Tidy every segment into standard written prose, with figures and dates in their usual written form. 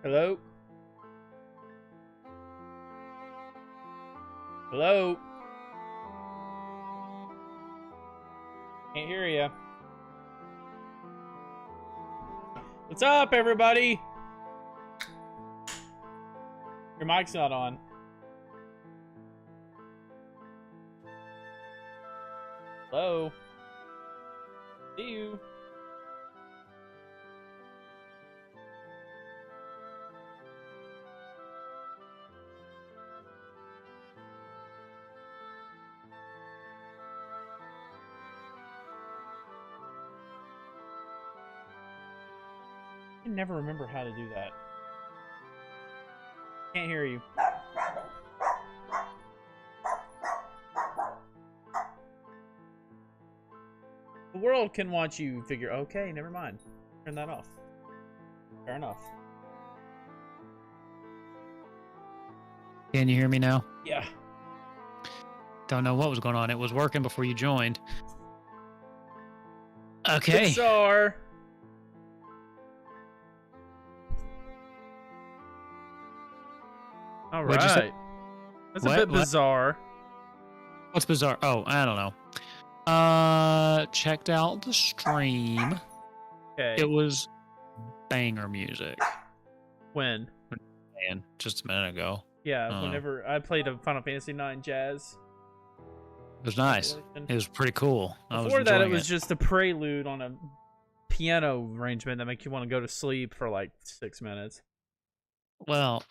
Hello? Hello? Can't hear you. What's up, everybody? Your mic's not on. Hello? See you. I can never remember how to do that. Can't hear you. The world can watch you figure. Okay, never mind. Turn that off. Fair enough. Can you hear me now? Yeah. Don't know what was going on. It was working before you joined. Okay. Bizarre. All What'd you say? right. That's a bit bizarre. What's bizarre? Oh, I don't know. Checked out the stream. Okay. It was banger music. When? Man, just a minute ago. Yeah, whenever I played a Final Fantasy IX Jazz. It was nice. It was pretty cool. Before that, it was just a prelude on a piano arrangement that makes you want to go to sleep for like 6 minutes. Well,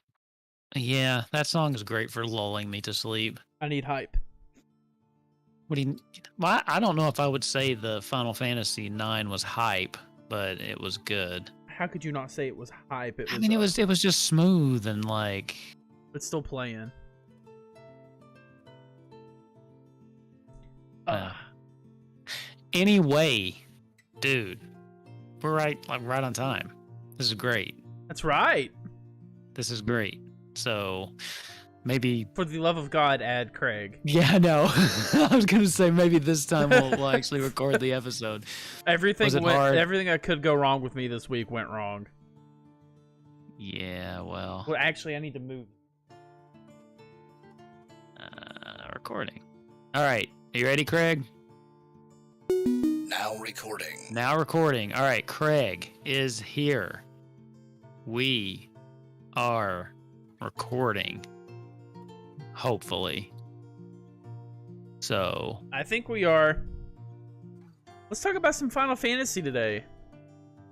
yeah, that song is great for lulling me to sleep. I need hype. What do you? Well, I don't know if I would say the Final Fantasy IX was hype, but it was good. How could you not say it was hype? I mean, it was just smooth and like. It's still playing. Anyway, dude, we're right on time. This is great. That's right. This is great. So maybe for the love of God, add Craig. Yeah, no. I was gonna say maybe this time we'll actually record the episode. Everything that could go wrong with me this week went wrong. Yeah, well. Well, actually, I need to move. Recording. All right, are you ready, Craig? Now recording. Now recording. All right, Craig is here. We are recording. Hopefully. So. I think we are. Let's talk about some Final Fantasy today.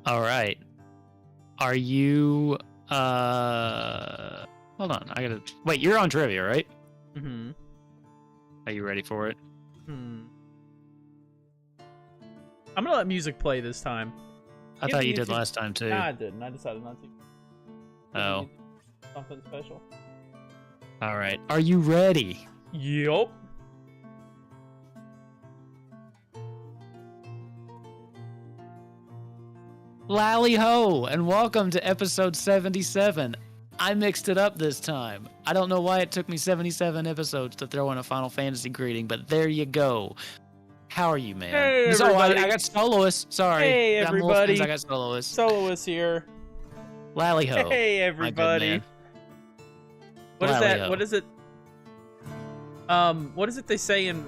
All right. Are you, hold on. Wait, you're on trivia, right? Mm-hmm. Are you ready for it? I'm gonna let music play this time. I thought you did last time too. Nah, I didn't. I decided not to. Oh. Something special. All right. Are you ready? Yup. Lally ho, and welcome to episode 77. I mixed it up this time. I don't know why it took me 77 episodes to throw in a Final Fantasy greeting, but there you go. How are you, man? Hey, everybody. I got soloist. Sorry. Hey, everybody. I got soloist. Soloist here. Lally ho. Hey, everybody. What is that? What is it? What is it they say in...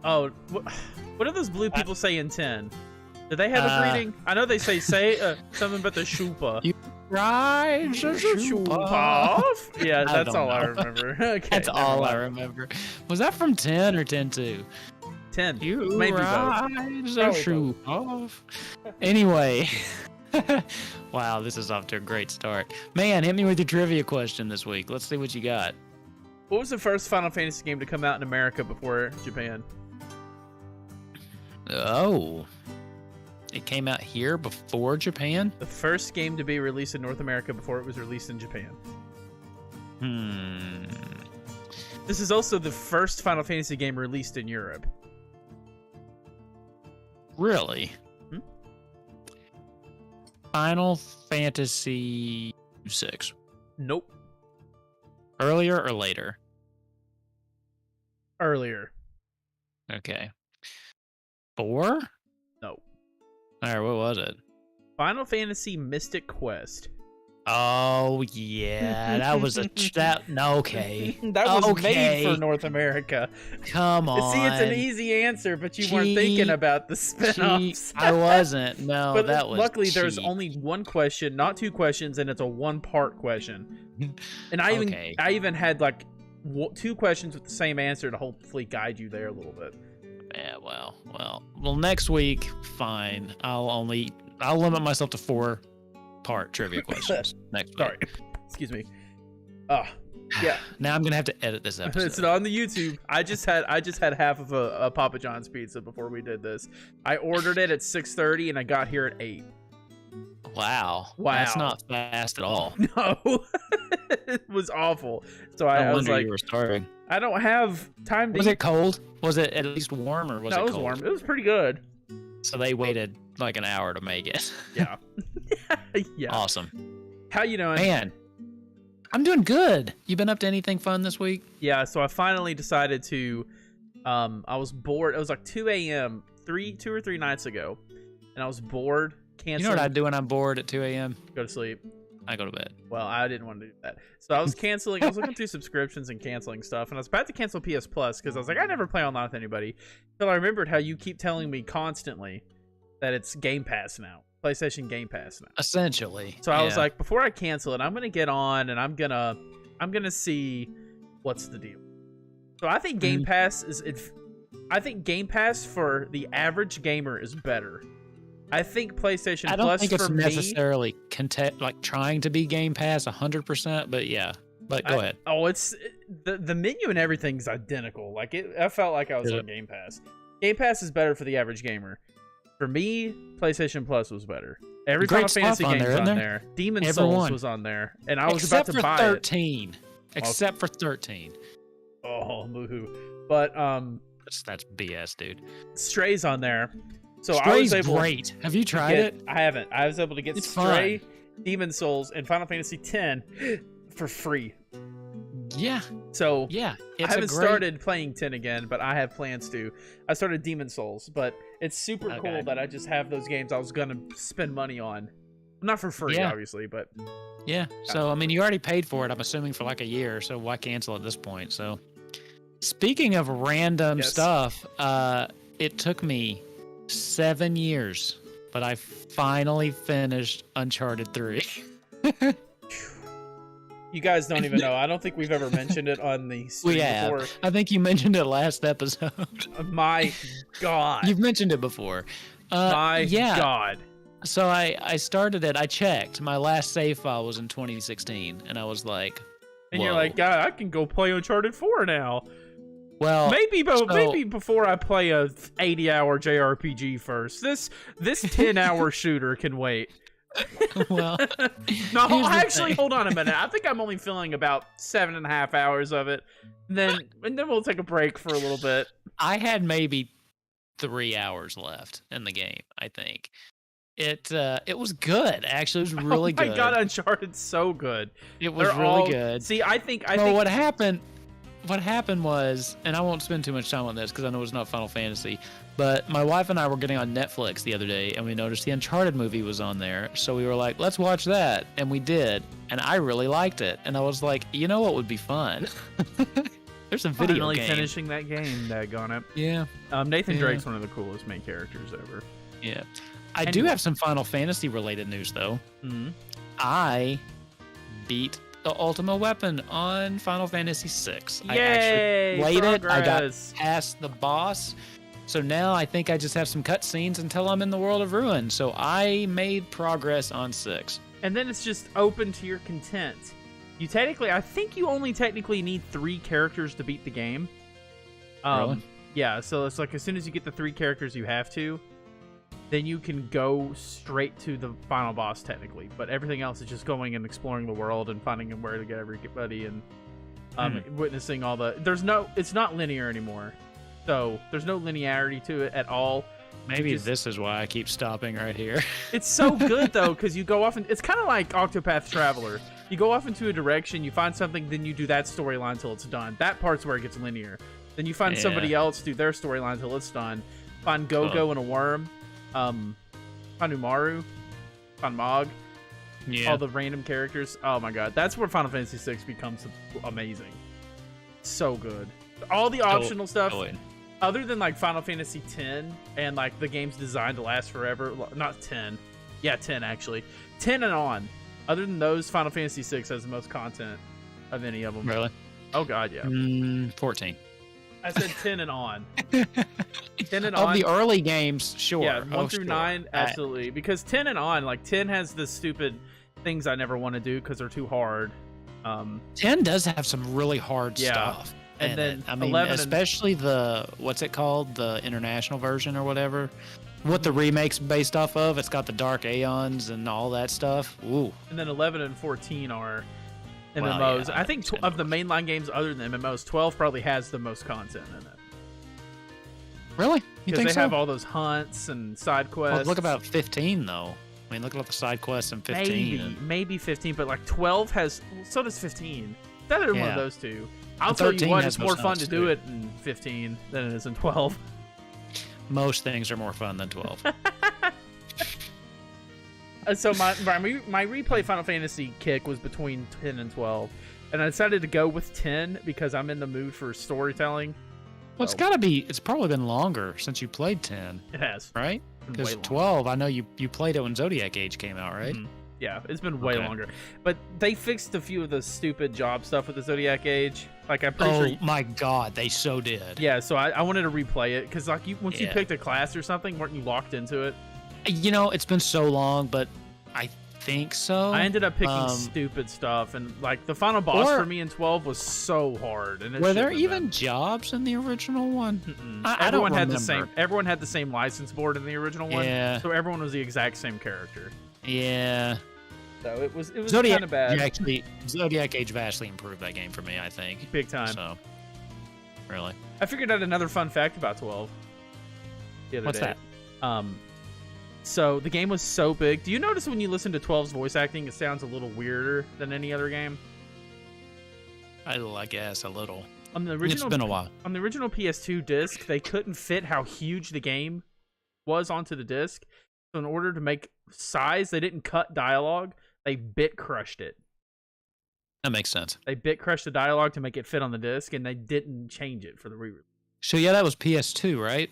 Oh, what do those blue people say in 10? Do they have a greeting? I know they say something about the Shupa. You rise the Shupa off? Yeah, that's all I remember. Okay, that's all I remember. Was that from 10 or 10-2? 10. You maybe rise the Shupa off. Anyway. Wow, this is off to a great start. Man, hit me with your trivia question this week. Let's see what you got. What was the first Final Fantasy game to come out in America before Japan? Oh. It came out here before Japan? The first game to be released in North America before it was released in Japan. This is also the first Final Fantasy game released in Europe. Really? Final Fantasy VI. Nope. Earlier or later? Earlier. Okay. 4? No. All right, what was it? Final Fantasy Mystic Quest. Oh yeah, that was okay. That was okay. made for North America. Come on. See, it's an easy answer, but you weren't thinking about the spinoffs. I wasn't. No, but that was. Luckily, there's cheap. only one question, not two questions, and it's a one-part question. And I even had like two questions with the same answer to hopefully guide you there a little bit. Yeah, well. Next week, fine. I'll limit myself to 4-part trivia questions next week. Sorry, excuse me. Yeah. Now I'm gonna have to edit this episode. It's on the YouTube. I just had half of a Papa John's pizza before we did this. I ordered it at 6:30 and I got here at 8. Wow. That's not fast at all. No, it was awful. So I was like, you were starving. I don't have time to. Was it cold? Was it at least warm or was it cold? No, it was warm. It was pretty good. So they waited like an hour to make it. Yeah. Yeah. Awesome. How you doing? Man, I'm doing good. You been up to anything fun this week? Yeah, so I finally decided to, I was bored. It was like 2 a.m. 2 or 3 nights ago, and I was bored. You know what I do when I'm bored at 2 a.m.? Go to sleep. I go to bed. Well, I didn't want to do that. So I was canceling. I was looking through subscriptions and canceling stuff, and I was about to cancel PS Plus because I was like, I never play online with anybody. Until I remembered how you keep telling me constantly that it's Game Pass now. PlayStation Game Pass now. Essentially. So I was like, before I cancel it, I'm gonna get on and I'm gonna see what's the deal. So I think Game Pass I think Game Pass for the average gamer is better. I think PlayStation Plus for me. I don't think it's necessarily trying to be Game Pass 100%, but yeah. But go ahead. Oh, it's the menu and everything's identical. Like I felt like I was on Game Pass. Game Pass is better for the average gamer. For me, PlayStation Plus was better. Every Final Fantasy game was on there. Demon Souls was on there, and I was about to buy 13. Except for 13. Oh, boo-hoo. But that's BS, dude. Stray's on there. So Stray's I was able great. Have you tried it? I haven't. I was able to get Stray, Demon Souls, and Final Fantasy X for free. Yeah. So yeah, I haven't started playing 10 again, but I have plans to. I started Demon Souls, but it's super cool that I just have those games I was gonna spend money on. Not for free, obviously, but yeah. So I mean, you already paid for it. I'm assuming for like a year, so why cancel at this point? So, speaking of random stuff, it took me 7 years, but I finally finished Uncharted 3. You guys don't even know. I don't think we've ever mentioned it on the stream before. I think you mentioned it last episode. My God. You've mentioned it before. My God. So I started it. I checked. My last save file was in 2016, and I was like, and you're like, God, I can go play Uncharted 4 now. Well, maybe before I play a 80-hour JRPG first. This 10-hour shooter can wait. Well, no, actually, hold on a minute. I think I'm only feeling about 7.5 hours of it. And then we'll take a break for a little bit. I had maybe 3 hours left in the game, I think. It was good, actually. It was really good. Oh my God, Uncharted's so good. It was really good. See, I think what happened was, and I won't spend too much time on this because I know it's not Final Fantasy, but my wife and I were getting on Netflix the other day, and we noticed the Uncharted movie was on there. So we were like, let's watch that. And we did. And I really liked it. And I was like, you know what would be fun? There's a video game. Finishing that game, daggone it. Yeah. Nathan Drake's one of the coolest main characters ever. Yeah. I do have some Final Fantasy related news, though. Mm-hmm. I beat the Ultimate Weapon on Final Fantasy VI. I Yay, actually played it. I got past the boss. So now I think I just have some cutscenes until I'm in the World of Ruin. So I made progress on 6. And then it's just open to your content. I think you only technically need 3 characters to beat the game. Really? Yeah, so it's like as soon as you get the 3 characters you have to, then you can go straight to the final boss technically. But everything else is just going and exploring the world and finding where to get everybody and witnessing all the... It's not linear anymore. So there's no linearity to it at all. Maybe this is why I keep stopping right here. It's so good though, because you go off and it's kind of like Octopath Traveler. You go off into a direction, you find something, then you do that storyline until it's done. That part's where it gets linear. Then you find somebody else, do their storyline until it's done. Find Go-Go and a worm. Find Umaru. Find Mog. Yeah. All the random characters. Oh my god, that's where Final Fantasy VI becomes amazing. So good. All the optional stuff, other than like Final Fantasy X and like the game's designed to last forever. Not 10. Yeah, 10 actually. 10 and on. Other than those, Final Fantasy VI has the most content of any of them. Really? Oh god, yeah. 14. I said 10 and on. 10 and of on. the early games, sure. Yeah, 1 through 9, absolutely. Because 10 and on, like 10 has the stupid things I never want to do because they're too hard. 10 does have some really hard Yeah. stuff. And then I mean, 11 especially the what's it called, the international version or whatever. What the remake's based off of, it's got the Dark Aeons and all that stuff. Ooh. And then 11 and 14 are Well, MMOs. yeah, I think of the mainline games other than MMOs, 12 probably has the most content in it. Really? You Because think they so? have all those hunts and side quests. Well, look about 15 though. I mean, look at the side quests in 15. Maybe 15, but like 12 has. So does 15. It's either one Yeah. of those two. I'll And tell you 13 what, has it's more most fun to hunts, do too. it in 15 than it is in 12. Most things are more fun than 12. So my replay Final Fantasy kick was between 10 and 12, and I decided to go with 10 because I'm in the mood for storytelling. Well, it's gotta be. It's probably been longer since you played 10, It has. right? Been Because way longer. 12, I know you played it when Zodiac Age came out, right? Mhm. Yeah, it's been way Okay. longer. But they fixed a few of the stupid job stuff with the Zodiac Age. Like I'm pretty Oh sure. my God, they so did. Yeah, so I wanted to replay it because like once you Yeah. picked a class or something, weren't you locked into it? You know, it's been so long, but I think so. I ended up picking Um, stupid stuff, and like the final boss or- for me in 12 was so hard. And it Were there shouldn't have even jobs in the original one? been. I don't Everyone had the remember. same. Everyone had the same license board in the original one. Yeah. So everyone was the exact same character. Yeah. So it was kind Zodiac of bad. actually, Zodiac Age vastly improved that game for me, I think. Big time. So, really. I figured out another fun fact about 12. The other What's day. that? So the game was so big. Do you notice when you listen to 12's voice acting, it sounds a little weirder than any other game? I guess a little. On the It's original, been a while. on the original PS2 disc, they couldn't fit how huge the game was onto the disc. So in order to make size, they didn't cut dialogue. They bit crushed it. That makes sense. They bit crushed the dialogue to make it fit on the disc, and they didn't change it for the re-release. So yeah, that was PS2, right?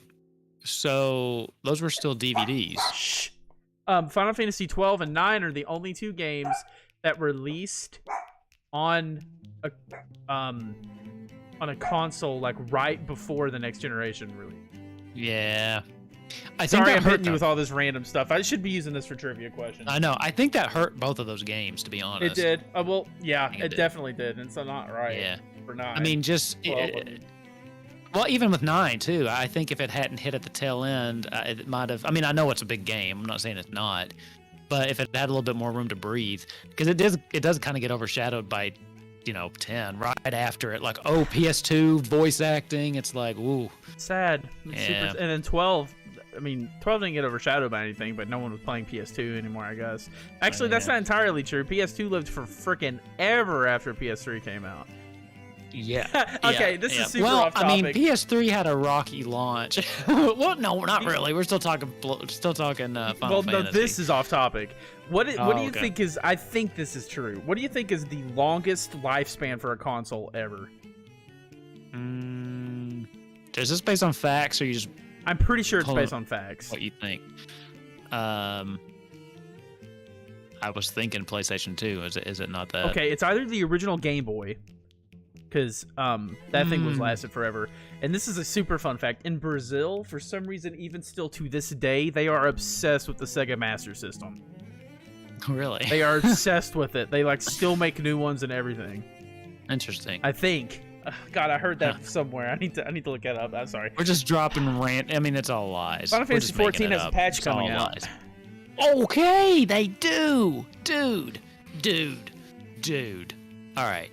So those were still DVDs. Shh. Final Fantasy 12 and 9 are the only two games that released on a console like right before the next generation release. Yeah. I think Sorry, that I'm hurt hitting you them. with all this random stuff. I should be using this for trivia questions. I know. I think that hurt both of those games, to be honest. It did. Well, yeah, think it it did. definitely did. And so not right. Yeah. For 9. I mean, just well, even with 9 too. I think if it hadn't hit at the tail end, it might have. I mean, I know it's a big game. I'm not saying it's not, but if it had a little bit more room to breathe, because it does kind of get overshadowed by, 10 right after it. Like, oh, PS2 voice acting. It's like, ooh. sad. Yeah. And then 12. I mean, 12 didn't get overshadowed by anything, but no one was playing PS2 anymore, I guess. Actually, that's Yeah. not entirely true. PS2 lived for freaking ever after PS3 came out. Yeah. Okay, Yeah, this yeah. is super well, off I mean, topic. PS3 had a rocky launch. Well, no, not really. We're still talking. Final Well, no, Fantasy. this is off topic. What do you okay. think is? I think this is true. What do you think is the longest lifespan for a console ever? Is this based on facts, or you just I'm pretty sure it's Hold based on. on facts. what you think? I was thinking PlayStation 2. Is it not that? Okay, it's either the original Game Boy, because that thing was Hmm. lasted forever. And this is a super fun fact. In Brazil, for some reason, even still to this day, they are obsessed with the Sega Master System. Really? They are obsessed with it. They like still make new ones and everything. Interesting. I think. God, I heard that somewhere. I need to look it up. I'm sorry. We're just dropping rant. I mean, it's all lies. Final We're Fantasy just making 14 it has a up. patch It's all coming out. lies. Okay, they do. Dude. All right.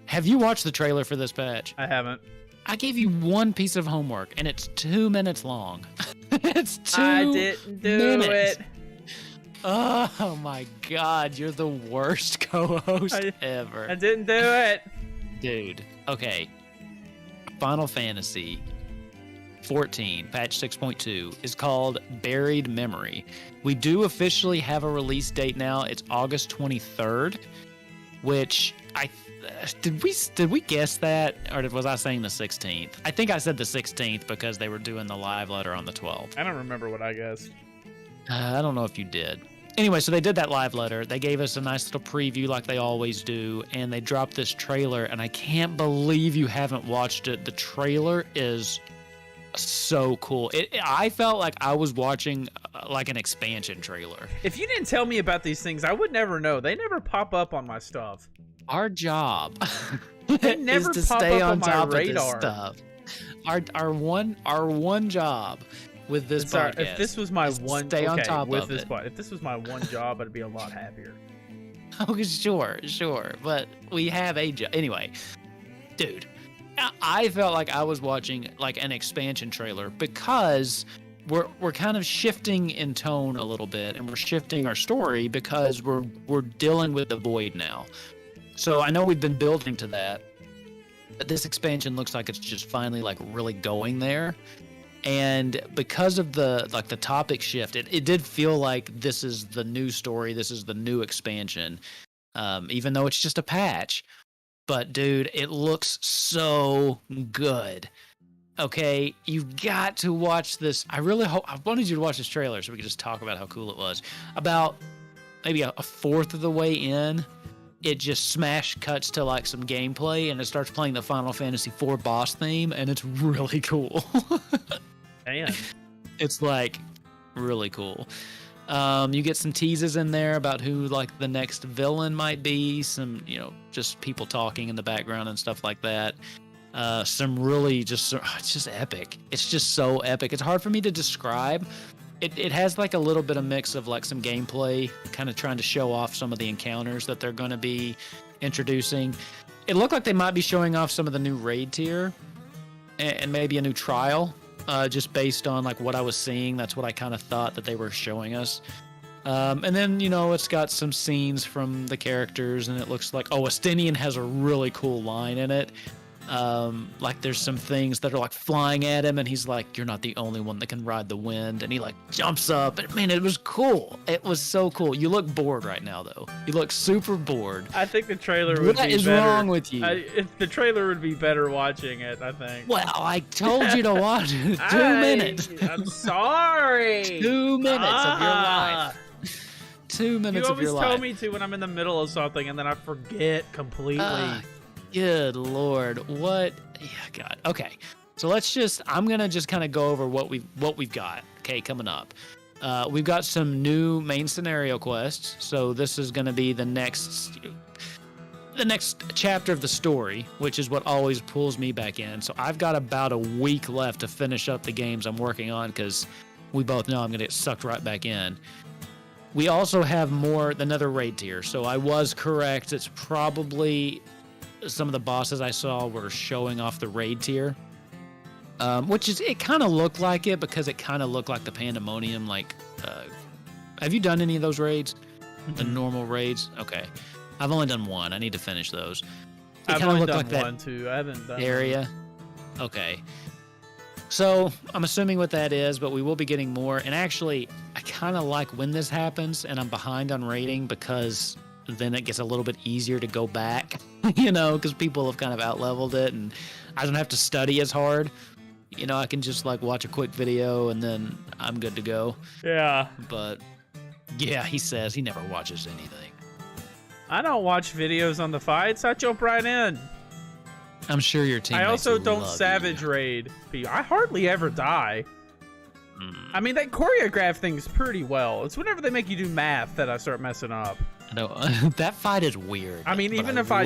Have you watched the trailer for this patch? I haven't. I gave you one piece of homework, and it's 2 minutes long. It's 2 I didn't do minutes. it. Oh my God, you're the worst co-host ever. I didn't do it. Dude, okay. Final Fantasy 14, patch 6.2, is called Buried Memory. We do officially have a release date now. It's August 23rd, which did we guess that, or was I saying the 16th? I think I said the 16th because they were doing the live letter on the 12th. I don't remember what I guessed. I don't know if you did. Anyway, so they did that live letter. They gave us a nice little preview like they always do, and they dropped this trailer, and I can't believe you haven't watched it. The trailer is so cool. I felt like I was watching like an expansion trailer. If you didn't tell me about these things, I would never know. They never pop up on my stuff. Our job They never is to pop stay up on top my of this radar. stuff. Our one job with this podcast. If this was my one, stay on top with of this it. If this was my one job, I'd be a lot happier. Oh, sure. But we have a job. Anyway, dude, I felt like I was watching like an expansion trailer because we're kind of shifting in tone a little bit, and we're shifting our story because we're dealing with the void now. So I know we've been building to that, but this expansion looks like it's just finally like really going there. And because of the topic shift, it did feel like this is the new story, this is the new expansion, even though it's just a patch. But dude, it looks so good. Okay, you've got to watch this. I wanted you to watch this trailer so we could just talk about how cool it was. About maybe a fourth of the way in, it just smash cuts to like some gameplay, and it starts playing the Final Fantasy IV boss theme, and it's really cool. Damn. It's like really cool. You get some teases in there about who like the next villain might be, some, just people talking in the background and stuff like that. Some really it's just epic. It's just so epic. It's hard for me to describe. It has like a little bit of mix of like some gameplay, kind of trying to show off some of the encounters that they're going to be introducing. It looked like they might be showing off some of the new raid tier and maybe a new trial, just based on like what I was seeing. That's what I kind of thought that they were showing us. And then, it's got some scenes from the characters, and it looks like, Estinian has a really cool line in it. Like there's some things that are like flying at him, and he's like, "You're not the only one that can ride the wind," and he like jumps up, and man, it was cool. It was so cool. You look bored right now though. You look super bored. I think the trailer would be better. What is wrong with you? The trailer would be better watching it, I think. Well, I told you to watch it. 2 minutes. I'm sorry. 2 minutes of your life. 2 minutes of your life. You always tell me to when I'm in the middle of something, and then I forget completely. Good Lord. What? Yeah, God. Okay. So I'm going to just kind of go over what we've got, okay, coming up. We've got some new main scenario quests. So this is going to be the next chapter of the story, which is what always pulls me back in. So I've got about a week left to finish up the games I'm working on, because we both know I'm going to get sucked right back in. We also have another raid tier. So I was correct. It's probably some of the bosses I saw were showing off the raid tier, which is, it kind of looked like it because it kind of looked like the Pandemonium. Like, have you done any of those raids? Mm-hmm. The normal raids? Okay. I've only done one. I need to finish those. I've only done one too. I haven't done area. Okay. So I'm assuming what that is, but we will be getting more. And actually, I kind of like when this happens and I'm behind on raiding, because then it gets a little bit easier to go back, because people have kind of out-leveled it, and I don't have to study as hard. I can just like watch a quick video and then I'm good to go. Yeah. But yeah, he says he never watches anything. I don't watch videos on the fights. I jump right in. I'm sure your teammates I also don't love savage raid. I hardly ever die. I mean, that choreograph thing's pretty well. It's whenever they make you do math that I start messing up. No, that fight is weird. I mean, even if I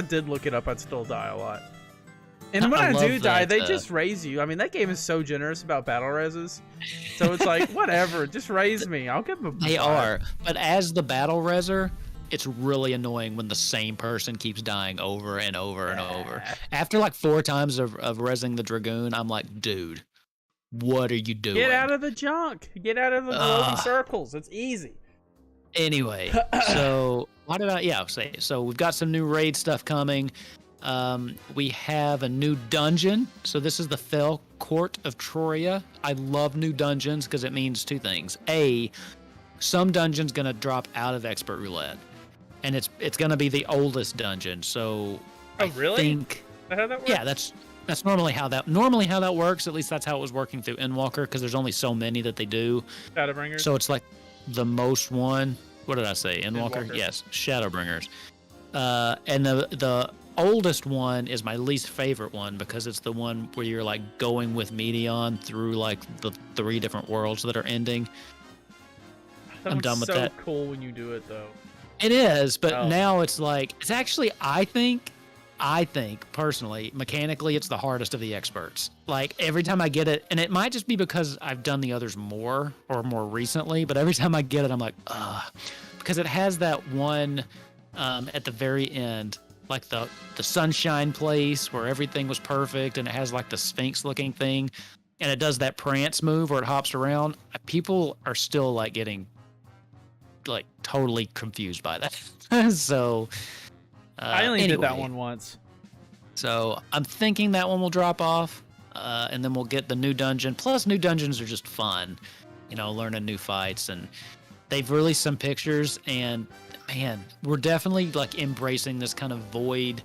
did look it up, I'd still die a lot. And when I do die, they just raise you. I mean, that game is so generous about battle reses. So it's like, whatever, just raise me. I'll give them a They are. But as the battle reser, it's really annoying when the same person keeps dying over and over and over. After like 4 times of resing the Dragoon, I'm like, dude, what are you doing? Get out of the junk. Get out of the glowing circles. It's easy. Anyway, so what about, so we've got some new raid stuff coming. We have a new dungeon. So this is the Fell Court of Troia. I love new dungeons because it means two things. A, some dungeon's going to drop out of Expert Roulette. And it's going to be the oldest dungeon. So oh, really? I think... Is that how that works? Yeah, that's normally how that works. At least that's how it was working through Endwalker, because there's only so many that they do. Shadowbringers? So it's like the most one. What did I say? Endwalker? Yes, Shadowbringers. And the oldest one is my least favorite one because it's the one where you're like going with Meteon through like the 3 different worlds that are ending. I'm done with that. It's so cool when you do it though. It is, but now it's like it's actually I think personally, mechanically, it's the hardest of the experts. Like every time I get it, and it might just be because I've done the others more recently, but every time I get it, I'm like, ugh, because it has that one at the very end, like the sunshine place where everything was perfect, and it has like the Sphinx looking thing, and it does that prance move where it hops around. People are still like getting like totally confused by that. So. I only did that one once. So I'm thinking that one will drop off, and then we'll get the new dungeon. Plus, new dungeons are just fun, learning new fights. And they've released some pictures, and man, we're definitely like embracing this kind of void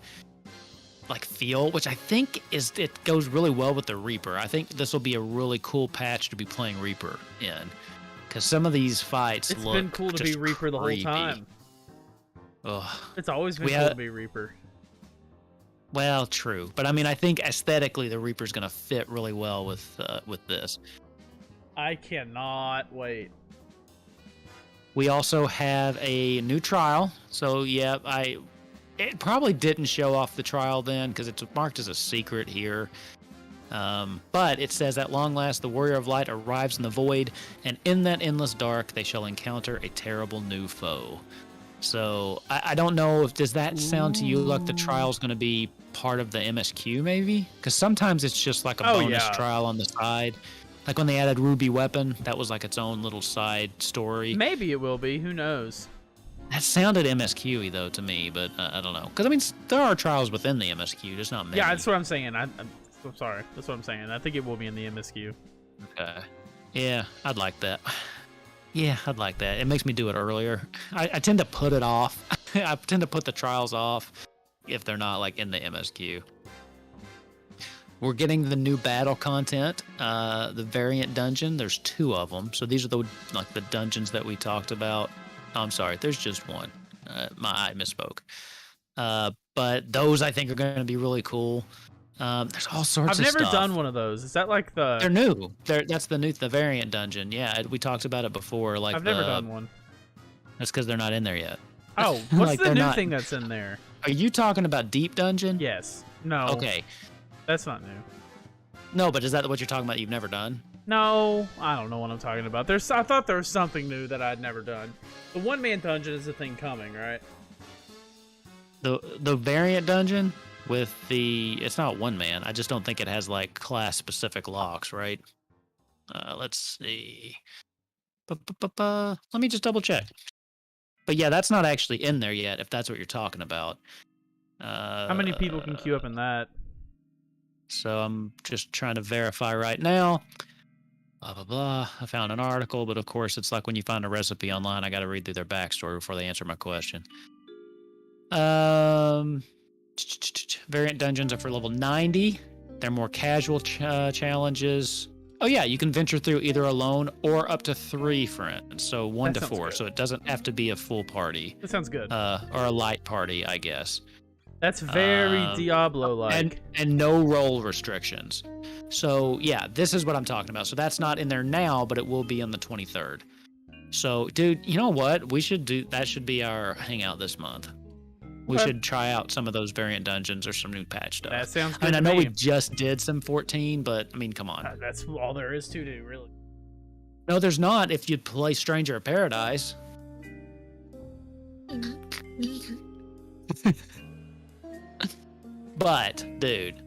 like feel, which I think it goes really well with the Reaper. I think this will be a really cool patch to be playing Reaper in, because some of these fights it's been cool to be Reaper the whole time. Ugh. It's always been cool to be Reaper. Well, true, but I mean, I think aesthetically the Reaper's going to fit really well with this. I cannot wait. We also have a new trial, so yeah, it probably didn't show off the trial then because it's marked as a secret here. But it says, at long last, the Warrior of Light arrives in the void, and in that endless dark, they shall encounter a terrible new foe. So I don't know does that sound to you like the trial's going to be part of the MSQ maybe? Because sometimes it's just like a bonus trial on the side. Like when they added Ruby Weapon, that was like its own little side story. Maybe it will be. Who knows? That sounded MSQ-y though to me, but I don't know. Because I mean, there are trials within the MSQ, just not many. Yeah, that's what I'm saying. I'm sorry. That's what I'm saying. I think it will be in the MSQ. Okay. Yeah, I'd like that. Yeah, I'd like that. It makes me do it earlier. I tend to put it off. I tend to put the trials off if they're not like in the MSQ. We're getting the new battle content, the variant dungeon. There's 2 of them. So these are the dungeons that we talked about. Oh, I'm sorry, there's just one. I misspoke. But those I think are going to be really cool. There's all sorts of stuff. I've never done one of those. Is that like the... They're new. That's the variant dungeon. Yeah, we talked about it before. Like I've never done one. That's because they're not in there yet. Oh, what's the new thing that's in there? Are you talking about Deep Dungeon? Yes. No. Okay. That's not new. No, but is that what you're talking about you've never done? No, I don't know what I'm talking about. I thought there was something new that I'd never done. The one-man dungeon is a thing coming, right? The variant dungeon? With it's not one man. I just don't think it has like class specific locks, right? Let's see. Let me just double check. But yeah, that's not actually in there yet, if that's what you're talking about. How many people can queue up in that? So I'm just trying to verify right now. Blah, blah, blah. I found an article, but of course it's like when you find a recipe online, I got to read through their backstory before they answer my question. Variant dungeons are for level 90. They're more casual challenges. Oh yeah, you can venture through either alone or up to 3 friends. So 1 to 4. Good. So it doesn't have to be a full party. That sounds good. Or a light party, I guess. That's very Diablo-like. And no role restrictions. So yeah, this is what I'm talking about. So that's not in there now, but it will be on the 23rd. So dude, you know what? That should be our hangout this month. We should try out some of those variant dungeons or some new patch stuff. That sounds good. I mean, I know we just did some 14, but I mean, come on. That's all there is to do, really. No, there's not if you play Stranger of Paradise. But, dude,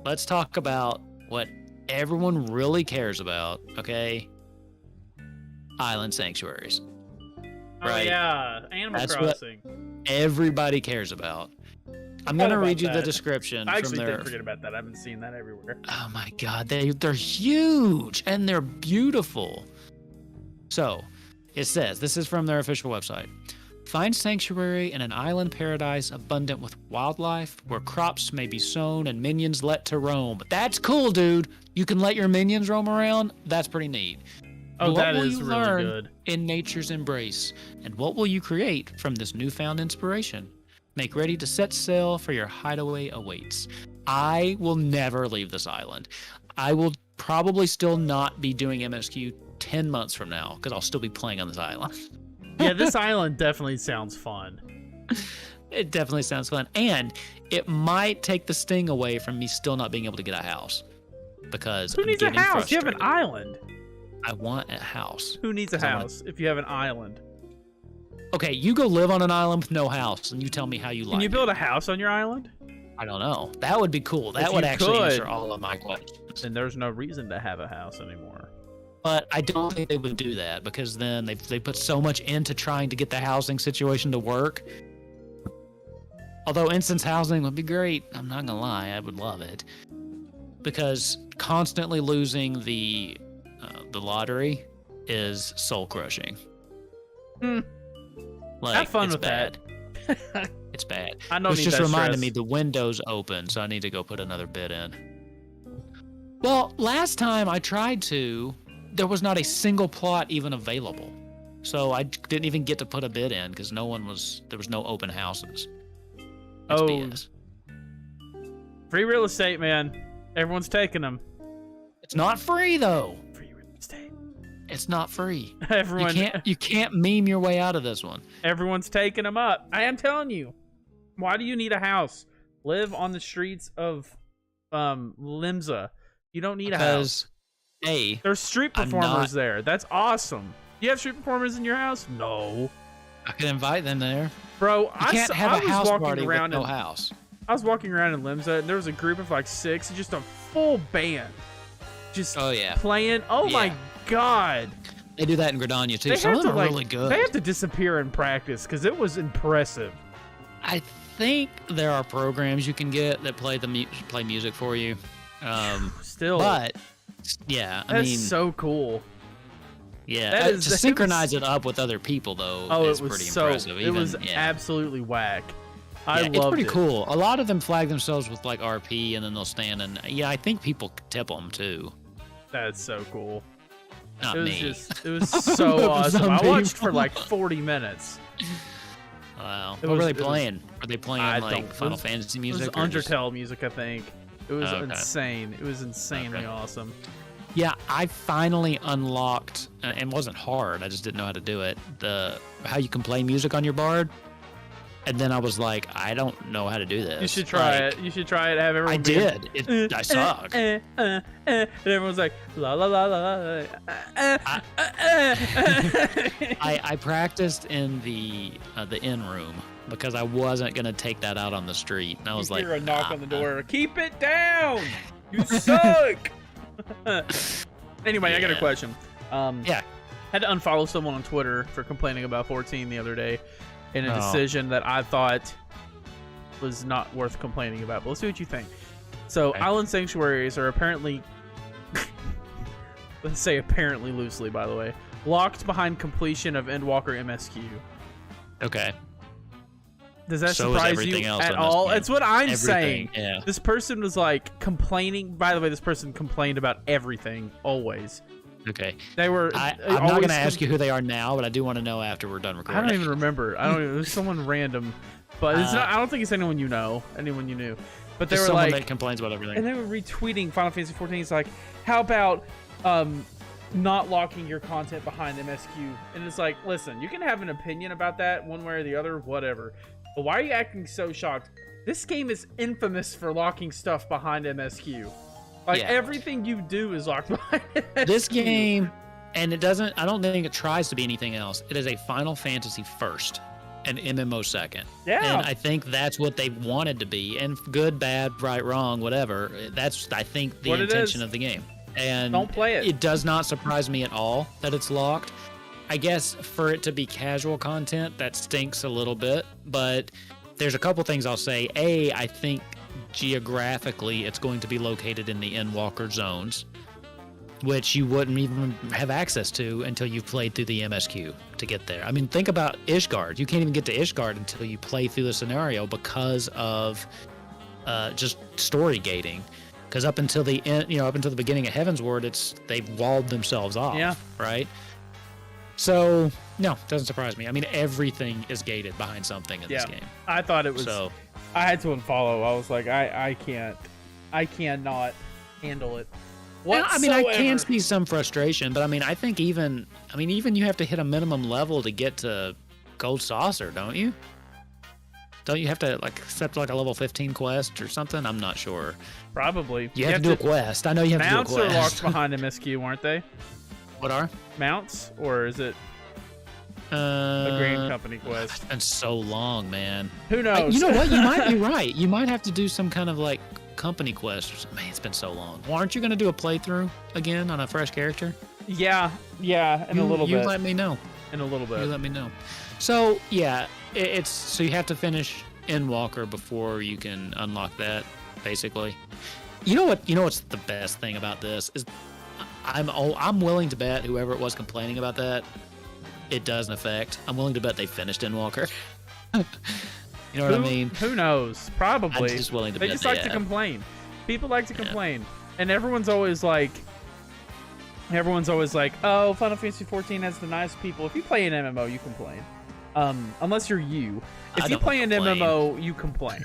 let's talk about what everyone really cares about, okay? Island sanctuaries. Oh, right? Yeah, Animal Crossing. What everybody cares about. I'm gonna read you the description. I actually from their... did forget about that. I haven't seen that everywhere. Oh my god, they're huge and they're beautiful. So, it says, this is from their official website. Find sanctuary in an island paradise abundant with wildlife, where crops may be sown and minions let to roam. That's cool, dude. You can let your minions roam around. That's pretty neat. Oh, what that will is you really learn good. in nature's embrace? And what will you create from this newfound inspiration? Make ready to set sail, for your hideaway awaits. I will never leave this island. I will probably still not be doing MSQ 10 months from now, because I'll still be playing on this island. Yeah, this island definitely sounds fun. It definitely sounds fun. And it might take the sting away from me still not being able to get a house. Because Who needs a house? You have an island. I want a house. Who needs a house if you have an island? Okay, you go live on an island with no house, and you tell me how you like it. Can you build a house on your island? I don't know. That would be cool. That If would you actually could, answer all of my questions. then there's no reason to have a house anymore. But I don't think they would do that, because then they put so much into trying to get the housing situation to work. Although instance housing would be great, I'm not gonna lie, I would love it. Because constantly losing the lottery is soul crushing. Like, Have fun it's with bad. that. It's bad. I don't Which need just that reminded stress. me the window's open, so I need to go put another bid in. Well, last time I tried to, there was not a single plot even available. So I didn't even get to put a bid in because there was no open houses. It's Oh, BS. free real estate, man. Everyone's taking them. It's not free though. Free real estate. It's not free. Everyone, You can't meme your way out of this one. everyone's taking them up. I am telling you. Why do you need a house? Live on the streets of Limsa. You don't need a house. Hey, There's street performers there. That's awesome. Do you have street performers in your house? No. I can invite them there. Bro, You can't have I a was house walking party around with no in, house. I was walking around in Limsa, and there was a group of like 6, just a full band, just Oh yeah, playing. Oh my Yeah. god, they do that in Gradania too. they Some have of to them are like, really good. they have to disappear in practice because it was impressive. I think there are programs you can get that play play music for you. Still, But yeah, I that's mean, so cool. yeah, that is- to that was- synchronize it up with other people though Oh, is it was pretty so. impressive. It was yeah. absolutely whack. I Yeah, loved it's pretty it. cool. A lot of them flag themselves with like RP, and then they'll stand and yeah, I think people tip them too. That's so cool. Not It was me. just, it was so awesome. Some I watched people. for like 40 minutes. Wow. It What were was- they it was- playing? Were they playing I like don't- Final it was- Fantasy It music? was or just- Undertale music, I think. It was Okay. insane. It was insanely Okay. awesome. Yeah, I finally unlocked, and it wasn't hard. I just didn't know how to do it. How you can play music on your bard, and then I was like, I don't know how to do this. You should try Like, it. You should try it. Have everyone. I be- did. I suck. And everyone's like, la la la la la. I practiced in the inn room because I wasn't gonna take that out on the street, and I was You like, hear a knock on the "Nah." door. Keep it down. You suck. Anyway, I got a Yeah. question. Yeah. Had to unfollow someone on Twitter for complaining about 14 the other day in a Oh. decision that I thought was not worth complaining about. But let's see what you think. So, Okay. island sanctuaries are apparently, let's say apparently loosely, by the way, locked behind completion of Endwalker MSQ. Okay. Does that So is surprise everything you else at in this all? game. It's what I'm Everything. saying. Yeah. This person was like complaining. By the way, this person complained about everything always. Okay. They were. I'm always not gonna ask you who they are now, but I do want to know after we're done I recording. don't even remember. I don't even. It was someone random, but it's not. I don't think it's anyone you know. Anyone you knew. But they Just were someone like, that complains about everything. and they were retweeting Final Fantasy 14. It's like, how about not locking your content behind MSQ? And it's like, listen, you can have an opinion about that one way or the other, whatever. But why are you acting so shocked? This game is infamous for locking stuff behind MSQ. Like Yeah. everything you do is locked behind MSQ. This game, and it doesn't. I don't think it tries to be anything else. It is a Final Fantasy first, and MMO second. Yeah. And I think that's what they wanted to be. And good, bad, right, wrong, whatever. That's I think the What it intention is. of the game. And Don't play it. It does not surprise me at all that it's locked. I guess for it to be casual content, that stinks a little bit. But there's a couple things I'll say. I think geographically it's going to be located in the Endwalker zones, which you wouldn't even have access to until you've played through the MSQ to get there. I mean, think about Ishgard. You can't even get to Ishgard until you play through the scenario because of just story gating. Because up until the end, up until the beginning of Heavensward, they've walled themselves off. Yeah. Right. So no, doesn't surprise me. I mean, everything is gated behind something in this game. I thought it was. So, I had to unfollow. I was like, I cannot handle it. I mean, I can see some frustration, but I mean, I think even you have to hit a minimum level to get to Gold Saucer, don't you? Don't you have to accept a level 15 quest or something? I'm not sure. Probably. You have to do a quest. I know you have to do a quest. Mounts are locked behind MSQ, aren't they? What are? Mounts, or is it a Grand Company quest? It's been so long, man. Who knows? You know what? You might be right. You might have to do some kind of company quest or something. Man, it's been so long. Well, aren't you going to do a playthrough again on a fresh character? Yeah, in a little bit. You let me know. In a little bit. You let me know. So, yeah, so you have to finish Endwalker before you can unlock that, basically. You know what's the best thing about this is I'm willing to bet whoever it was complaining about that, it doesn't affect. I'm willing to bet they finished Endwalker. You know what I mean? Who knows? Probably. I'm just willing to bet they just like to complain. People like to complain. And everyone's always like, oh, Final Fantasy XIV has the nice people. If you play an MMO, you complain. Unless you're you. If you play an MMO, you complain.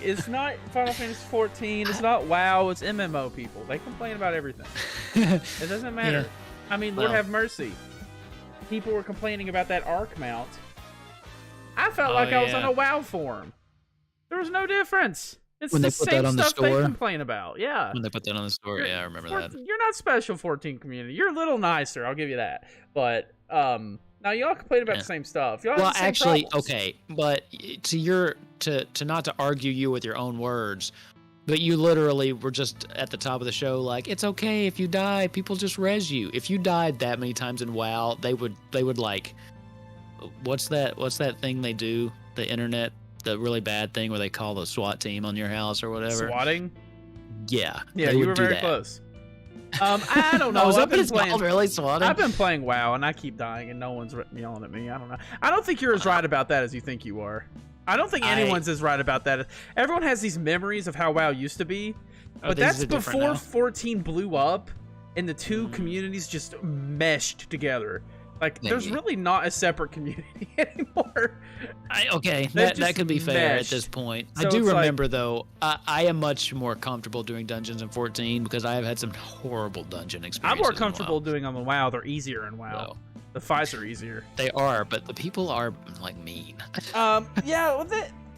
It's not Final Fantasy XIV, it's not WoW, it's MMO people. They complain about everything. It doesn't matter. Yeah. I mean, Lord have mercy. People were complaining about that Arc mount. I felt like I was on a WoW forum. There was no difference. It's the same stuff they complain about. Yeah. When they put that on the store, I remember that. You're not special, 14 community. You're a little nicer, I'll give you that. But now y'all complain about the same stuff. Y'all have the same problems. Okay, but to not to argue you with your own words, but you literally were just at the top of the show it's okay if you die, people just res you. If you died that many times in WoW, they would what's that thing they do, the internet, the really bad thing where they call the SWAT team on your house or whatever? Swatting? Yeah. Yeah, you were very close. I don't know. I've been playing, really swatting? I've been playing WoW and I keep dying and no one's yelling at me. I don't know. I don't think you're as right about that as you think you are. I don't think anyone's as right about that. Everyone has these memories of how WoW used to be, but that's before 14 blew up and the two communities just meshed together. There's really not a separate community anymore. That could be fair at this point. So I do remember, though, I am much more comfortable doing dungeons in 14 because I have had some horrible dungeon experiences. I'm more comfortable doing on the WoW. They're easier in WoW. Well, the fights are easier. They are, but the people are, mean.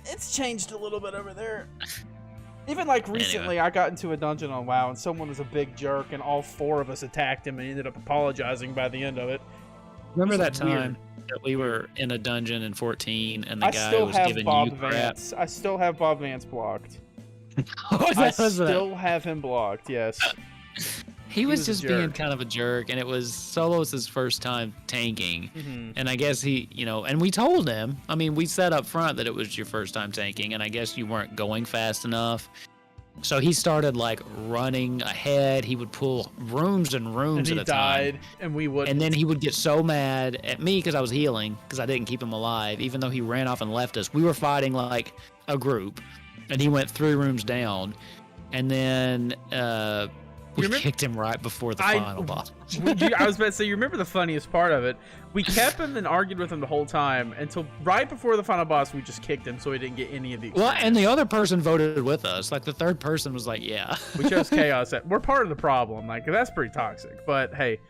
It's changed a little bit over there. Even recently, I got into a dungeon on WoW, and someone was a big jerk, and all four of us attacked him and ended up apologizing by the end of it. Remember that time that we were in a dungeon in 14 and the guy was giving you crap? I still have Bob Vance blocked. I still have him blocked, yes. He was just being kind of a jerk, and it was Solos' first time tanking. Mm-hmm. And I guess he, and we told him, we said up front that it was your first time tanking, and I guess you weren't going fast enough. So he started running ahead. He would pull rooms and rooms at a time. And we would. And then he would get so mad at me because I was healing because I didn't keep him alive, even though he ran off and left us. We were fighting a group, and he went 3 rooms down, and then we kicked him right before the final boss. I was about to say, you remember the funniest part of it? We kept him and argued with him the whole time until right before the final boss, we just kicked him so he didn't get any of the experience. Well, and the other person voted with us. The third person was yeah. We chose chaos. We're part of the problem. That's pretty toxic. But hey,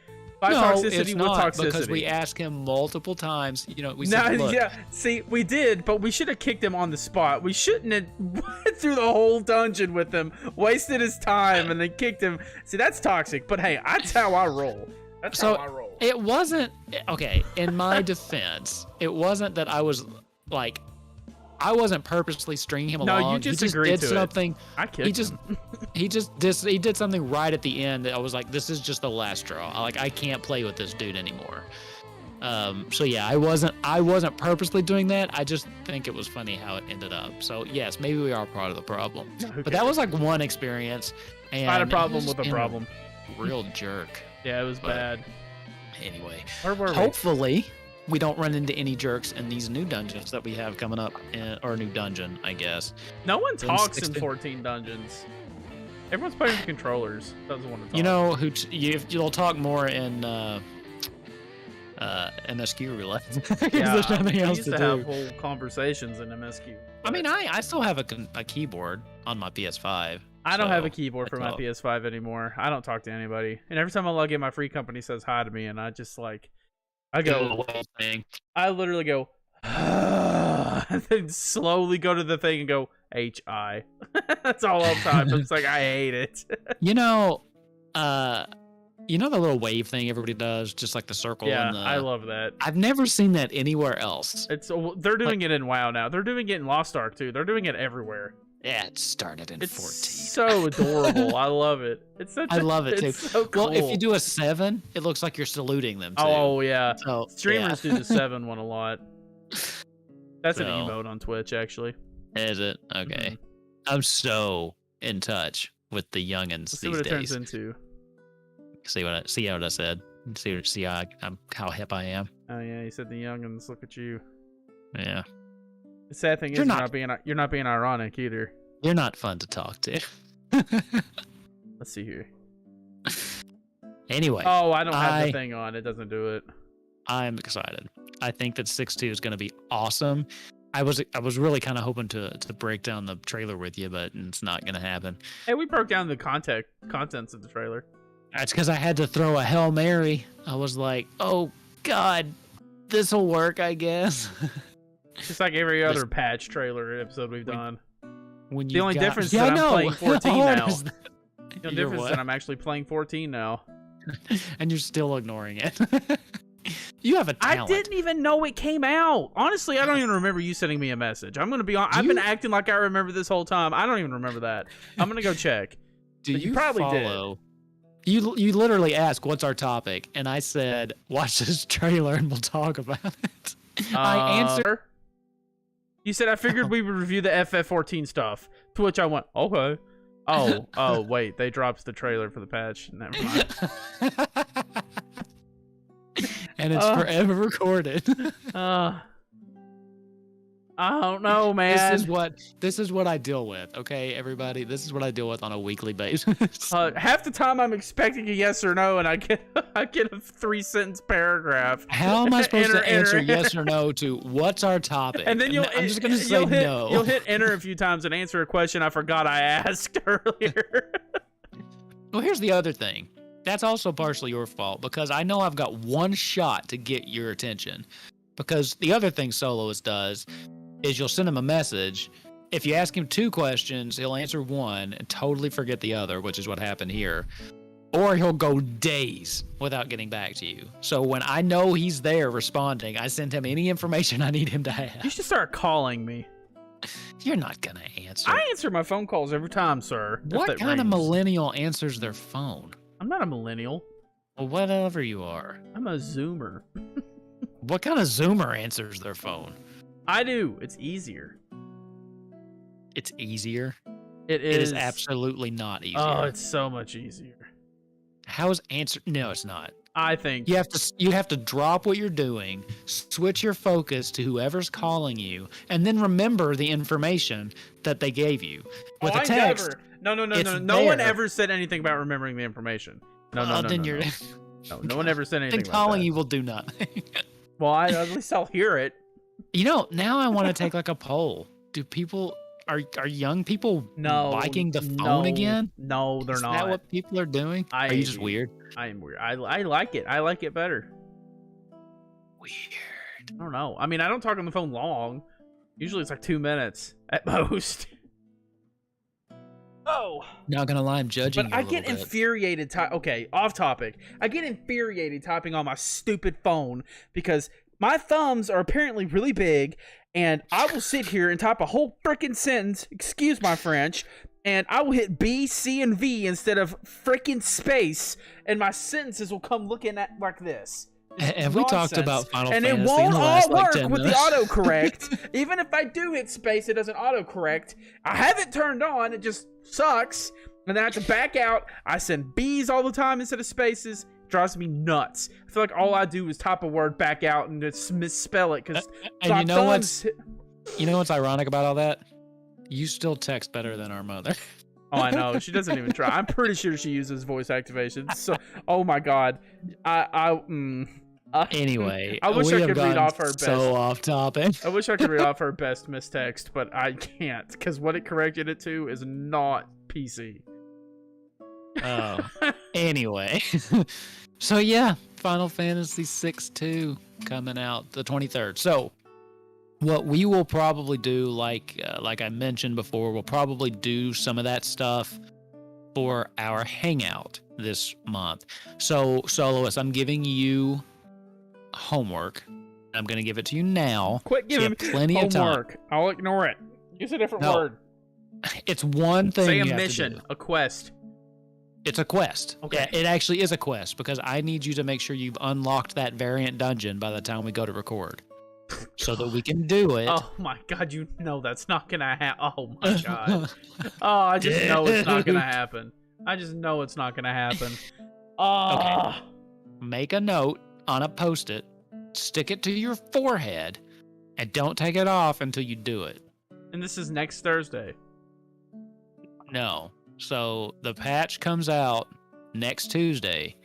toxicity with toxicity. Because we asked him multiple times. We said, look. Yeah, see, we did, but we should have kicked him on the spot. We shouldn't have went through the whole dungeon with him, wasted his time, and then kicked him. See, that's toxic. But hey, that's how I roll. That's how I roll. It wasn't okay. In my defense, it wasn't that I was I wasn't purposely stringing him along. No, you just agreed did to something. It. I kicked him. He did something right at the end that I was like, this is just the last straw. I can't play with this dude anymore. So yeah, I wasn't purposely doing that. I just think it was funny how it ended up. So yes, maybe we are part of the problem. But that was like one experience. And I had a problem with a problem. Real jerk. Yeah, it was bad. Anyway, hopefully we don't run into any jerks in these new dungeons that we have coming up, or new dungeon, I guess. No one talks in 14 dungeons. Everyone's playing with controllers. Doesn't want to talk. You know you'll talk more in MSQ roulette. Yeah, there's nothing else used to have do. whole conversations in MSQ. I mean, I still have a keyboard on my PS5. I don't have a keyboard for my PS5 anymore. I don't talk to anybody. And every time I log in, my free company says hi to me, and I just like, I literally go, and then slowly go to the thing and go, HI. That's all I'll type. It's like, I hate it. You know the little wave thing everybody does, just like the circle. Yeah, and I love that. I've never seen that anywhere else. They're doing it in WoW now. They're doing it in Lost Ark too. They're doing it everywhere. Yeah, it started in 14. So adorable. I love it. I love it too. So cool. Well, if you do a 7, it looks like you're saluting them too. Oh yeah. So, streamers do the 7 one a lot. That's an emote on Twitch, actually. Is it? Okay. Mm-hmm. I'm so in touch with the youngins these days. See what it turns into. See what I said. See how hip I am. Oh yeah, you said the youngins. Look at you. Yeah. The sad thing is you're not being ironic either. You're not fun to talk to. Let's see here. Anyway. Oh, I don't have the thing on. It doesn't do it. I'm excited. I think that 6.2 is going to be awesome. I was really kind of hoping to break down the trailer with you, but it's not going to happen. Hey, we broke down the contents of the trailer. That's because I had to throw a Hail Mary. I was like, oh, God, this'll work, I guess. Just like every other patch trailer episode we've done. The only difference is that I'm playing 14 now. The difference is that I'm actually playing 14 now. And you're still ignoring it. You have a talent. I didn't even know it came out. Honestly, I don't even remember you sending me a message. I'm going to be honest. I've been acting like I remember this whole time. I don't even remember that. I'm going to go check. You probably follow? Did. You literally asked, what's our topic? And I said, watch this trailer and we'll talk about it. I answered. You said, I figured we would review the FF14 stuff. To which I went, okay. Oh, wait. They dropped the trailer for the patch. Never mind. And it's forever recorded. I don't know, man. This is what I deal with. Okay, everybody. This is what I deal with on a weekly basis. Half the time I'm expecting a yes or no, and I get a 3-sentence paragraph. How am I supposed to answer yes or no to what's our topic? And then I'm just gonna say no. You'll hit enter a few times and answer a question I forgot I asked earlier. Well, here's the other thing. That's also partially your fault because I know I've got one shot to get your attention. Because the other thing Soloist does is you'll send him a message. If you ask him 2 questions, he'll answer one and totally forget the other, which is what happened here. Or he'll go days without getting back to you. So when I know he's there responding, I send him any information I need him to have. You should start calling me. You're not going to answer. I answer my phone calls every time, sir. What kind of millennial answers their phone? I'm not a millennial. Well, whatever you are. I'm a Zoomer. What kind of Zoomer answers their phone? I do. It's easier. It's easier? It is. It is absolutely not easier. Oh, it's so much easier. How is answer? No, it's not. I think you have to drop what you're doing, switch your focus to whoever's calling you, and then remember the information that they gave you. With a text, No one ever said anything about remembering the information. No one ever said anything about calling that. You will do nothing. Well, at least I'll hear it. Now I want to take like a poll. Do people are young people biking the phone again? No, they're not. Is that what people are doing? Are you just weird? I am weird. I like it. I like it better. Weird. I don't know. I mean, I don't talk on the phone long. Usually it's like 2 minutes at most. Oh. Not gonna lie, I'm judging. But I get infuriated. Okay, off topic. I get infuriated typing on my stupid phone because my thumbs are apparently really big, and I will sit here and type a whole freaking sentence. Excuse my French. And I will hit B, C, and V instead of freaking space, and my sentences will come looking at like this. Have we talked about Final and Fantasy it won't in the all last, work like, 10 with the minutes? autocorrect. Even if I do hit space, it doesn't autocorrect. I have it turned on. It just sucks. And then I have to back out. I send B's all the time instead of spaces. It drives me nuts. I feel like all I do is type a word back out and just misspell it because And you know what's ironic about all that? You still text better than our mother. Oh, I know. She doesn't even try. I'm pretty sure she uses voice activation. So, oh my god. Anyway, I wish we I have could read gone off her best. so off topic. I wish I could read off her best mistext, but I can't because what it corrected it to is not PC. Oh, anyway. So yeah, Final Fantasy 6-2 coming out the 23rd. So what we will probably do, like I mentioned before, we'll probably do some of that stuff for our hangout this month. So Soloist, I'm giving you homework. I'm going to give it to you now. Quit giving me plenty of homework. time. I'll ignore it. Use a different No. word. It's one thing. Say you a have to mission, do. a quest. It's a quest. Okay. Yeah, it actually is a quest because I need you to make sure you've unlocked that variant dungeon by the time we go to record, so that we can do it. Oh my god, you know that's not gonna happen. Oh my god. Oh, I just know it's not gonna happen. I just know it's not gonna happen. Okay. Make a note on a post-it, stick it to your forehead, and don't take it off until you do it. And this is next Thursday. No. So the patch comes out next Tuesday,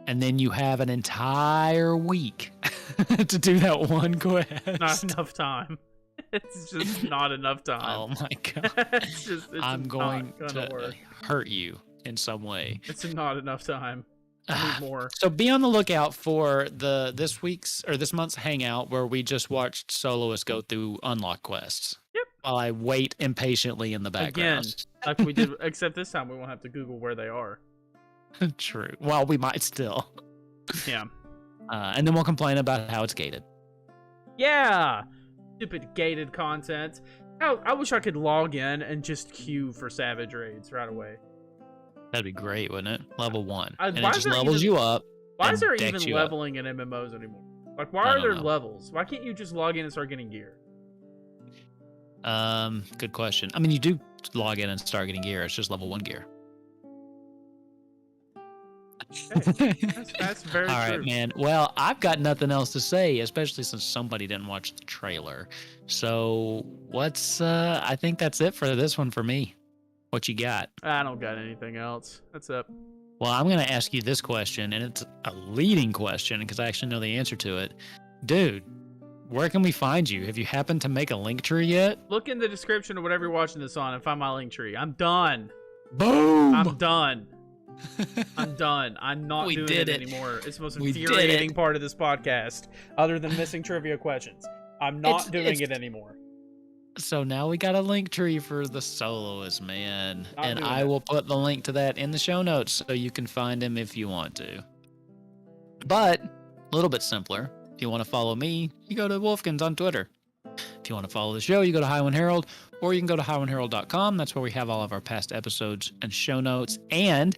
and then you have an entire week to do that one quest. Not enough time. It's just not enough time. Oh my god. it's I'm going to work. hurt you in some way. It's not enough time. I need more. So be on the lookout for this month's hangout where we just watched Soloist go through unlock quests. Yep. While I wait impatiently in the background. Again, like we did, except this time we won't have to Google where they are. True. Well, we might still. Yeah. And then we'll complain about how it's gated. Yeah. Stupid gated content. I wish I could log in and just queue for Savage Raids right away. That'd be great, wouldn't it? Level 1. Why And it is just there levels even- you up. Why and is there decks even you up. leveling in MMOs anymore? Like, why I are don't there know. levels? Why can't you just log in and start getting gear? Good question. I mean, you do log in and start getting gear. It's just level 1 gear. That's very All true. right, man. Well, I've got nothing else to say, especially since somebody didn't watch the trailer. So I think that's it for this one for me. What you got? I don't got anything else. That's up. Well, I'm going to ask you this question, and it's a leading question because I actually know the answer to it. Dude, where can we find you? Have you happened to make a link tree yet? Look in the description of whatever you're watching this on and find my link tree. I'm done. Boom! I'm done. I'm done. I'm not We doing did it it. anymore. It's the most We did infuriating it. part of this podcast, other than missing trivia questions. I'm not doing it anymore. So now we got a link tree for the Soloist, man. Not And doing I it. will put the link to that in the show notes so you can find him if you want to. But a little bit simpler. If you want to follow me, you go to Wolfkins on Twitter. If you want to follow the show, you go to Highwind Herald, or you can go to highwindherald.com. That's where we have all of our past episodes and show notes. And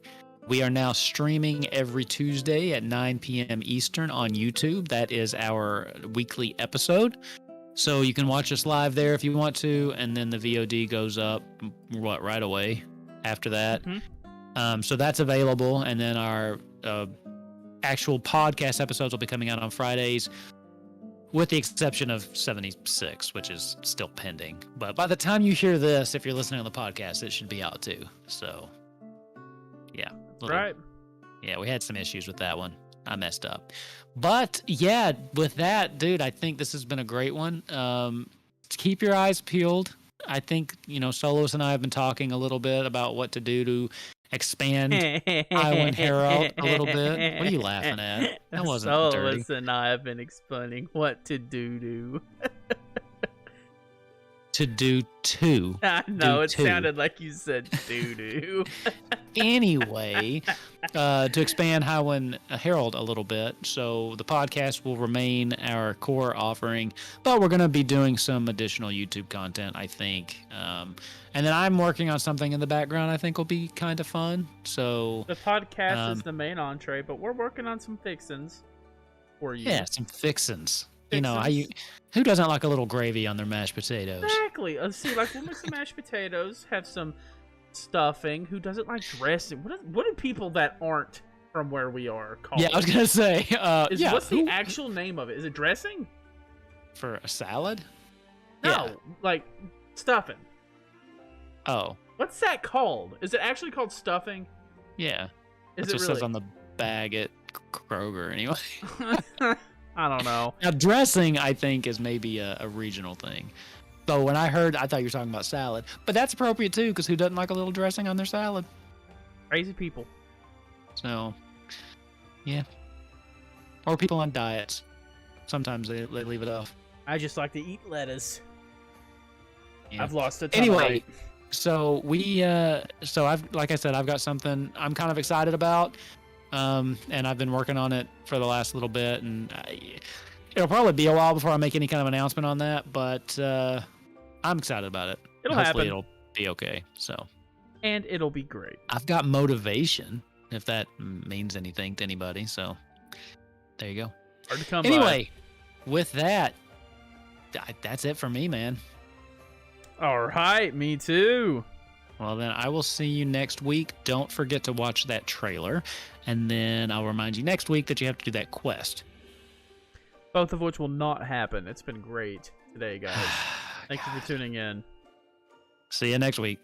we are now streaming every Tuesday at 9 p.m. Eastern on YouTube. That is our weekly episode. So you can watch us live there if you want to, and then the VOD goes up, right away after that. Mhm. So that's available, and then our actual podcast episodes will be coming out on Fridays, with the exception of 76, which is still pending. But by the time you hear this, if you're listening on the podcast, it should be out too. So, yeah. Right. Yeah, we had some issues with that one. I messed up. But yeah, with that, dude, I think this has been a great one. Keep your eyes peeled. I think, Solos and I have been talking a little bit about what to do to expand Highwind Herald a little bit. What are you laughing at? That wasn't dirty. Solus and I have been explaining what to do. To do two. I know, it two. sounded like you said doo-doo. Anyway, to expand Highwind Herald a little bit. So the podcast will remain our core offering, but we're going to be doing some additional YouTube content, I think. And then I'm working on something in the background I think will be kind of fun. So The podcast is the main entree, but we're working on some fixins. for you. Yeah, some fixins. You know, who doesn't like a little gravy on their mashed potatoes? Exactly. See, like we'll make some mashed potatoes, have some stuffing. Who doesn't like dressing? What do people that aren't from where we are call Yeah, it? I was gonna say. What's the actual name of it? Is it dressing? For a salad? No, Yeah. like stuffing. Oh, What's that called? Is it actually called stuffing? yeah. Is That's what it says really? on the bag at Kroger, anyway. I don't know. Now, dressing, I think, is maybe a regional thing. So when I heard, I thought you were talking about salad. But that's appropriate, too, because who doesn't like a little dressing on their salad? Crazy people. So, yeah. Or people on diets. Sometimes they leave it off. I just like to eat lettuce. Yeah. I've lost a ton of Anyway, weight. so like I said, I've got something I'm kind of excited about. And I've been working on it for the last little bit, and it'll probably be a while before I make any kind of announcement on that, but I'm excited about it. It'll Hopefully happen. it'll be okay. So And it'll be great. I've got motivation, if that means anything to anybody. So there you go. Hard to come by. Anyway, with that, that's it for me, man. All right, me too. Well, then I will see you next week. Don't forget to watch that trailer. And then I'll remind you next week that you have to do that quest. Both of which will not happen. It's been great today, guys. Thank you for tuning in. See you next week.